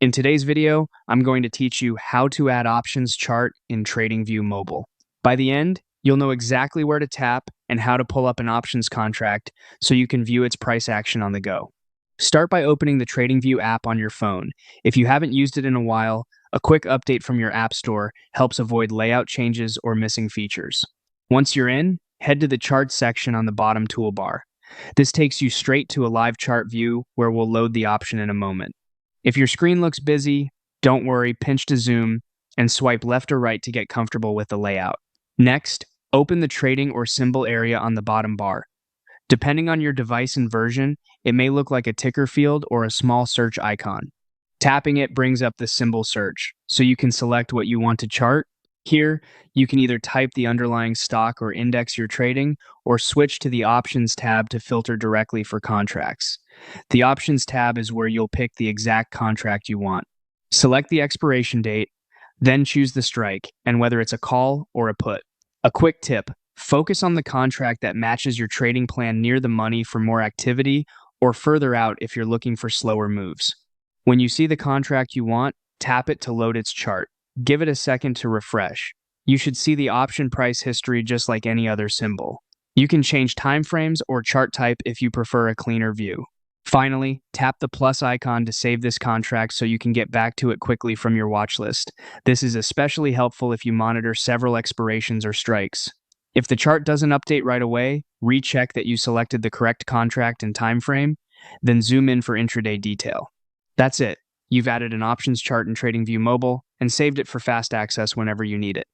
In today's video, I'm going to teach you how to add options chart in TradingView Mobile. By the end, you'll know exactly where to tap and how to pull up an options contract so you can view its price action on the go. Start by opening the TradingView app on your phone. If you haven't used it in a while, a quick update from your app store helps avoid layout changes or missing features. Once you're in, head to the Charts section on the bottom toolbar. This takes you straight to a live chart view where we'll load the option in a moment. If your screen looks busy, don't worry, pinch to zoom and swipe left or right to get comfortable with the layout. Next, open the trading or symbol area on the bottom bar. Depending on your device and version, it may look like a ticker field or a small search icon. Tapping it brings up the symbol search, so you can select what you want to chart. Here, you can either type the underlying stock or index you're trading, or switch to the Options tab to filter directly for contracts. The Options tab is where you'll pick the exact contract you want. Select the expiration date, then choose the strike, and whether it's a call or a put. A quick tip: focus on the contract that matches your trading plan near the money for more activity, or further out if you're looking for slower moves. When you see the contract you want, tap it to load its chart. Give it a second to refresh. You should see the option price history just like any other symbol. You can change timeframes or chart type if you prefer a cleaner view. Finally, tap the plus icon to save this contract so you can get back to it quickly from your watch list. This is especially helpful if you monitor several expirations or strikes. If the chart doesn't update right away, recheck that you selected the correct contract and time frame, then zoom in for intraday detail. That's it. You've added an options chart in TradingView Mobile and saved it for fast access whenever you need it.